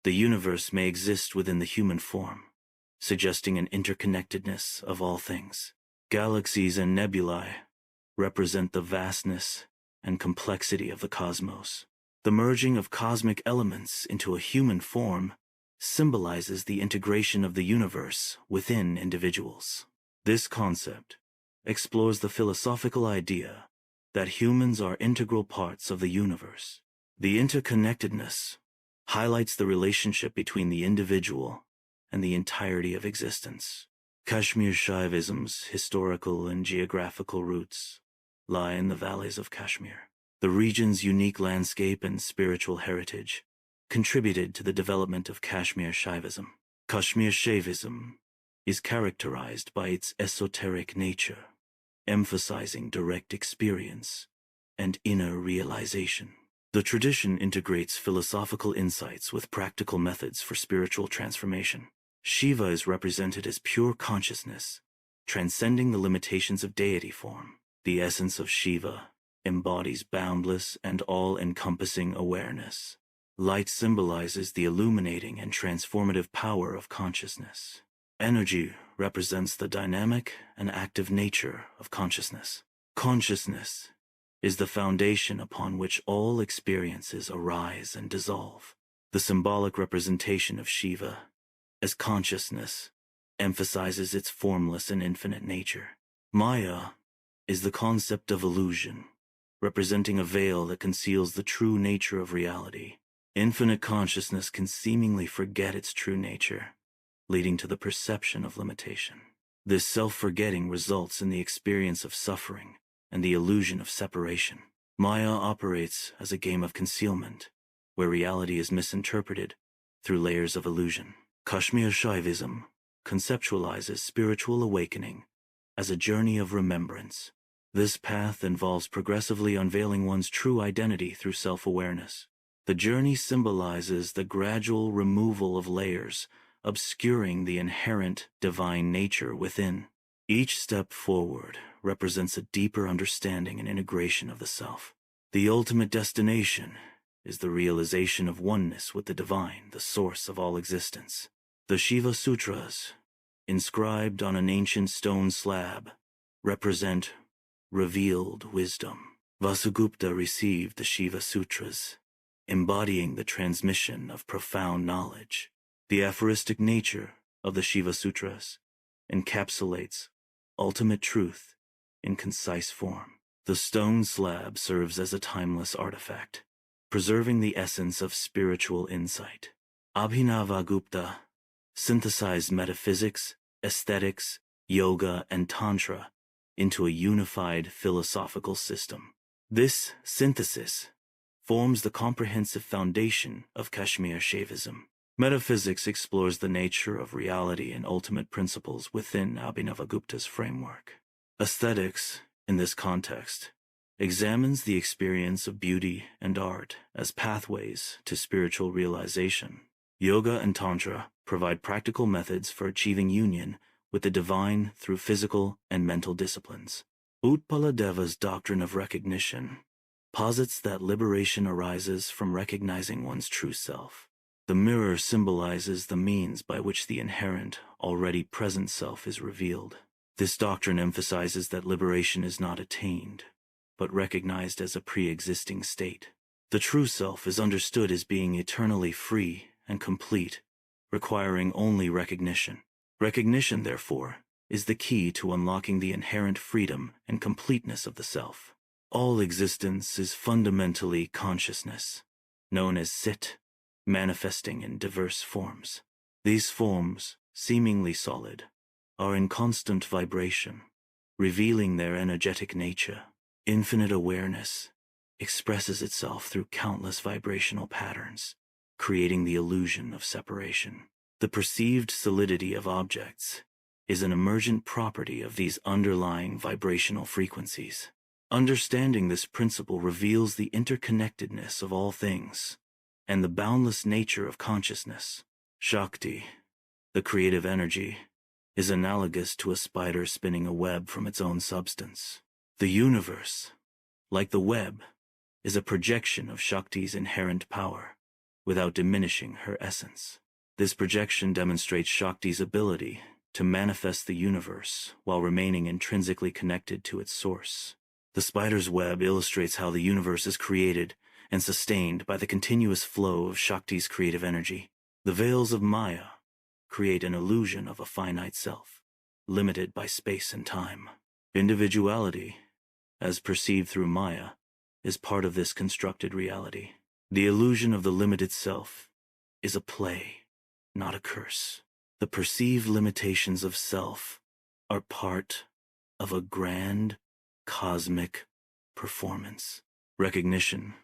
The universe may exist within the human form, suggesting an interconnectedness of all things. Galaxies and nebulae represent the vastness and complexity of the cosmos. The merging of cosmic elements into a human form symbolizes the integration of the universe within individuals. This concept explores the philosophical idea that humans are integral parts of the universe. The interconnectedness highlights the relationship between the individual and the entirety of existence. Kashmir Shaivism's historical and geographical roots lie in the valleys of Kashmir. The region's unique landscape and spiritual heritage contributed to the development of Kashmir Shaivism. Kashmir Shaivism is characterized by its esoteric nature, emphasizing direct experience and inner realization. The tradition integrates philosophical insights with practical methods for spiritual transformation. Shiva is represented as pure consciousness, transcending the limitations of deity form. The essence of Shiva embodies boundless and all-encompassing awareness. Light symbolizes the illuminating and transformative power of consciousness. Energy represents the dynamic and active nature of consciousness. Consciousness is the foundation upon which all experiences arise and dissolve. The symbolic representation of Shiva as consciousness emphasizes its formless and infinite nature. Maya is the concept of illusion, representing a veil that conceals the true nature of reality. Infinite consciousness can seemingly forget its true nature, leading to the perception of limitation. This self-forgetting results in the experience of suffering and the illusion of separation. Maya operates as a game of concealment, where reality is misinterpreted through layers of illusion. Kashmir Shaivism conceptualizes spiritual awakening as a journey of remembrance. This path involves progressively unveiling one's true identity through self-awareness. The journey symbolizes the gradual removal of layers, obscuring the inherent divine nature within. Each step forward represents a deeper understanding and integration of the self. The ultimate destination is the realization of oneness with the divine, the source of all existence. The Shiva Sutras, inscribed on an ancient stone slab, represent revealed wisdom. Vasugupta received the Shiva Sutras, embodying the transmission of profound knowledge. The aphoristic nature of the Shiva Sutras encapsulates ultimate truth in concise form. The stone slab serves as a timeless artifact, preserving the essence of spiritual insight. Abhinavagupta synthesized metaphysics, aesthetics, yoga, and tantra into a unified philosophical system. This synthesis forms the comprehensive foundation of Kashmir Shaivism. Metaphysics explores the nature of reality and ultimate principles within Abhinavagupta's framework. Aesthetics, in this context, examines the experience of beauty and art as pathways to spiritual realization. Yoga and Tantra provide practical methods for achieving union with the divine through physical and mental disciplines. Utpaladeva's doctrine of recognition posits that liberation arises from recognizing one's true self. The mirror symbolizes the means by which the inherent, already present self is revealed. This doctrine emphasizes that liberation is not attained, but recognized as a pre-existing state. The true self is understood as being eternally free and complete, requiring only recognition. Recognition, therefore, is the key to unlocking the inherent freedom and completeness of the self. All existence is fundamentally consciousness, known as Sit, manifesting in diverse forms. These forms, seemingly solid, are in constant vibration, revealing their energetic nature. Infinite awareness expresses itself through countless vibrational patterns, creating the illusion of separation. The perceived solidity of objects is an emergent property of these underlying vibrational frequencies. Understanding this principle reveals the interconnectedness of all things and the boundless nature of consciousness. Shakti, the creative energy, is analogous to a spider spinning a web from its own substance. The universe, like the web, is a projection of Shakti's inherent power, without diminishing her essence. This projection demonstrates Shakti's ability to manifest the universe while remaining intrinsically connected to its source. The spider's web illustrates how the universe is created and sustained by the continuous flow of Shakti's creative energy. The veils of Maya create an illusion of a finite self, limited by space and time. Individuality, as perceived through Maya, is part of this constructed reality. The illusion of the limited self is a play, not a curse. The perceived limitations of self are part of a grand, cosmic performance. Recognition,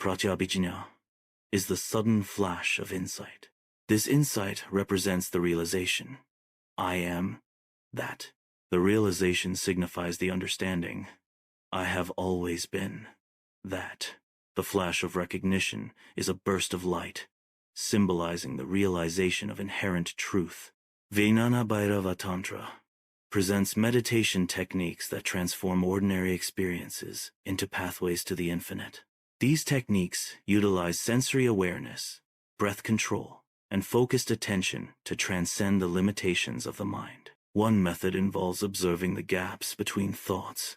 pratyabhijna, is the sudden flash of insight. This insight represents the realization, I am that. The realization signifies the understanding, I have always been that. The flash of recognition is a burst of light, symbolizing the realization of inherent truth. Vijnana Bhairava Tantra presents meditation techniques that transform ordinary experiences into pathways to the infinite. These techniques utilize sensory awareness, breath control, and focused attention to transcend the limitations of the mind. One method involves observing the gaps between thoughts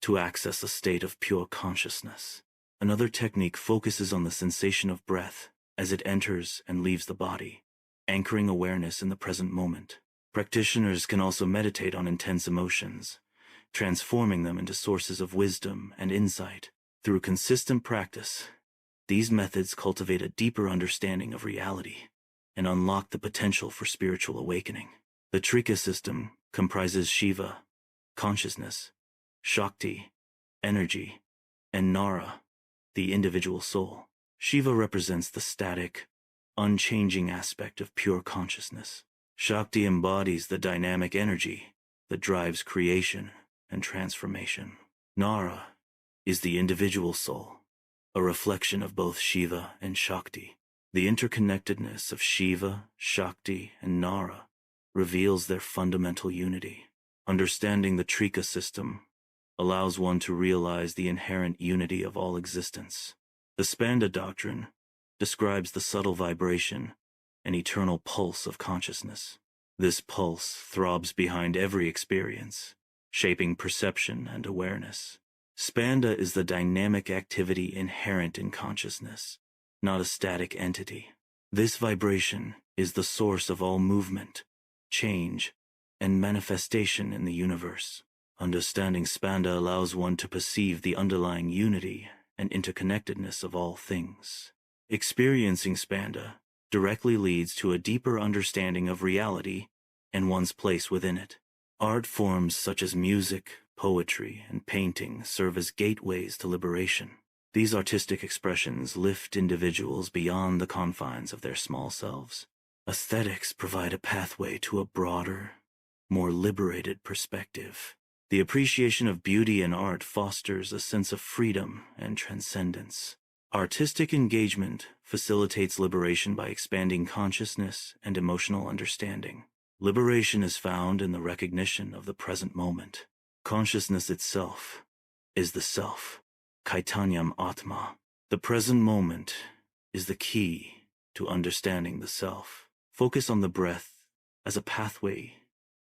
to access a state of pure consciousness. Another technique focuses on the sensation of breath as it enters and leaves the body, anchoring awareness in the present moment. Practitioners can also meditate on intense emotions, transforming them into sources of wisdom and insight. Through consistent practice, these methods cultivate a deeper understanding of reality and unlock the potential for spiritual awakening. The Trika system comprises Shiva, consciousness, Shakti, energy, and Nara, the individual soul. Shiva represents the static, unchanging aspect of pure consciousness. Shakti embodies the dynamic energy that drives creation and transformation. Nara is the individual soul, a reflection of both Shiva and Shakti. The interconnectedness of Shiva, Shakti, and Nara reveals their fundamental unity. Understanding the Trika system allows one to realize the inherent unity of all existence. The Spanda doctrine describes the subtle vibration and eternal pulse of consciousness. This pulse throbs behind every experience, shaping perception and awareness. Spanda is the dynamic activity inherent in consciousness, not a static entity. This vibration is the source of all movement, change, and manifestation in the universe. Understanding Spanda allows one to perceive the underlying unity and interconnectedness of all things. Experiencing Spanda directly leads to a deeper understanding of reality and one's place within it. Art forms such as music, poetry, and painting serve as gateways to liberation. These artistic expressions lift individuals beyond the confines of their small selves. Aesthetics provide a pathway to a broader, more liberated perspective. The appreciation of beauty in art fosters a sense of freedom and transcendence. Artistic engagement facilitates liberation by expanding consciousness and emotional understanding. Liberation is found in the recognition of the present moment. Consciousness itself is the self, Caitanyam Atma. The present moment is the key to understanding the self. Focus on the breath as a pathway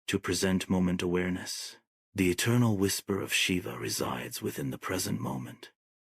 to present moment awareness. The eternal whisper of Shiva resides within the present moment.